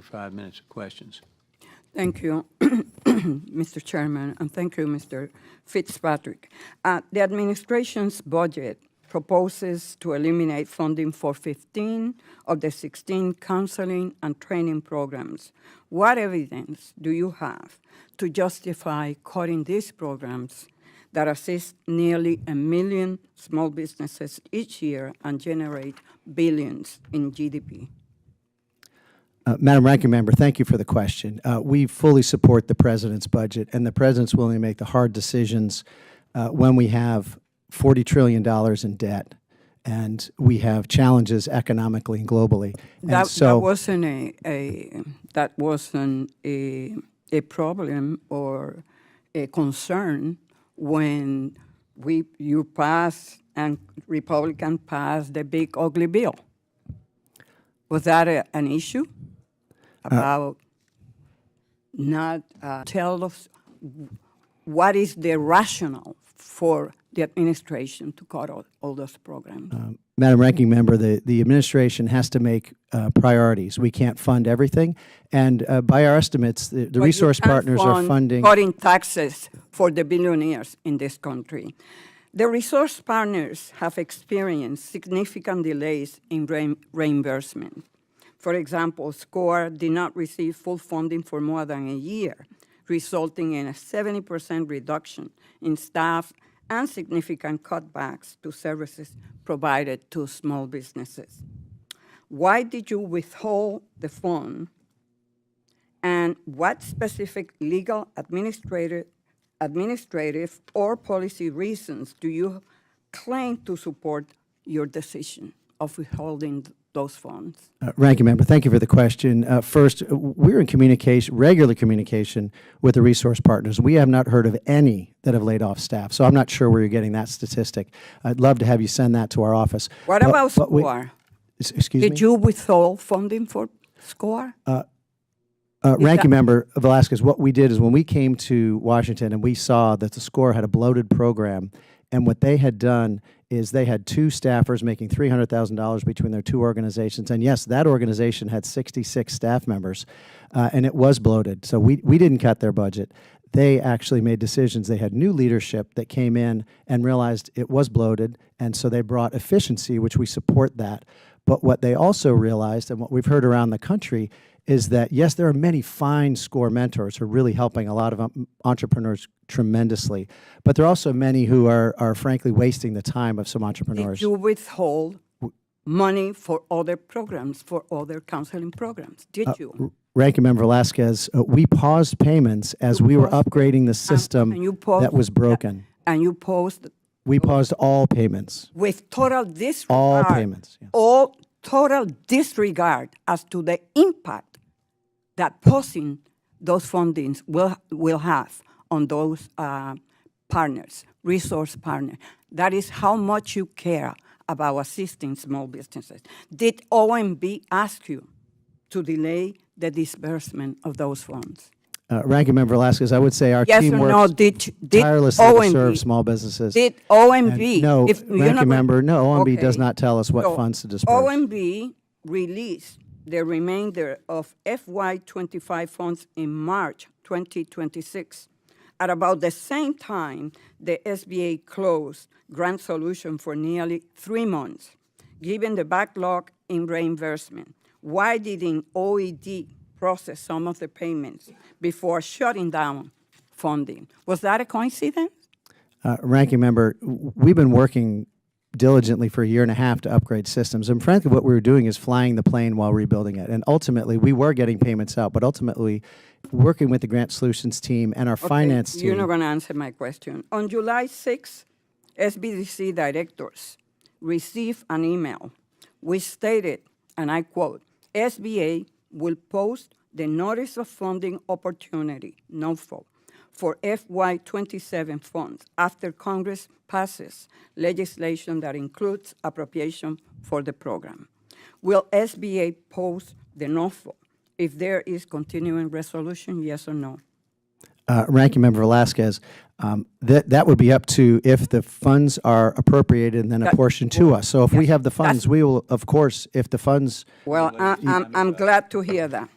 for 5 minutes of questions. Thank you, Mr. Chairman, and thank you, Mr. Fitzpatrick. The administration's budget proposes to eliminate funding for 15 of the 16 counseling and training programs. What evidence do you have to justify cutting these programs that assist nearly 1 million small businesses each year and generate billions in GDP? Madam Ranking Member, thank you for the question. We fully support the President's budget, and the President's willing to make the hard decisions when we have $40 trillion in debt and we have challenges economically and globally. That wasn't a problem or a concern when you passed and Republican passed the big ugly bill. Was that an issue about not tell us what is the rationale for the administration to cut all those programs? Madam Ranking Member, the administration has to make priorities. We can't fund everything, and by our estimates, the resource partners are funding cutting taxes for the billionaires in this country. The resource partners have experienced significant delays in reimbursement. For example, SCORE did not receive full funding for more than a year, resulting in a 70% reduction in staff and significant cutbacks to services provided to small businesses. Why did you withhold the fund, and what specific legal, administrative, or policy reasons do you claim to support your decision of withholding those funds? Ranking Member, thank you for the question. First, we're in regular communication with the resource partners. We have not heard of any that have laid off staff, so I'm not sure where you're getting that statistic. I'd love to have you send that to our office. What about SCORE? Excuse me? Did you withhold funding for SCORE? Ranking Member Velazquez, what we did is when we came to Washington and we saw that the SCORE had a bloated program, and what they had done is they had 2 staffers making $300,000 between their 2 organizations. And yes, that organization had 66 staff members, and it was bloated. So we didn't cut their budget. They actually made decisions. They had new leadership that came in and realized it was bloated, and so they brought efficiency, which we support that. But what they also realized, and what we've heard around the country, is that, yes, there are many fine SCORE mentors who are really helping a lot of entrepreneurs tremendously, but there are also many who are frankly wasting the time of some entrepreneurs. Did you withhold money for other programs, for other counseling programs? Did you? Ranking Member Velazquez, we paused payments as we were upgrading the system that was broken. And you paused? We paused all payments. With total disregard. All payments, yes. All total disregard as to the impact that pausing those fundings will have on those partners, resource partners. That is how much you care about assisting small businesses. Did OMB ask you to delay the disbursement of those funds? Ranking Member Velazquez, I would say our yes team or works no, did tirelessly OMB, to serve small businesses. Did OMB? No, Ranking Member, no, OMB does not tell us what so funds to disperse. OMB released the remainder of FY25 funds in March 2026. At about the same time, the SBA closed grant solution for nearly 3 months. Given the backlog in reimbursement, why didn't OED process some of the payments before shutting down funding? Was that a coincidence? Ranking Member, we've been working diligently for 1.5 years to upgrade systems. And frankly, what we were doing is flying the plane while rebuilding it. And ultimately, we were getting payments out, but ultimately, working with the Grant Solutions team and our finance team. You're not going to answer my question. On July 6th, SBDC directors received an email which stated, and I quote, SBA will post the Notice of Funding Opportunity, NOFO, for FY27 funds after Congress passes legislation that includes appropriation for the program. Will SBA post the NOFO if there is continuing resolution, yes or no? Ranking Member Velazquez, that would be up to if the funds are appropriated and then apportioned to us. So if we have the funds, we will, of course, if the funds. Well, I'm glad to hear that.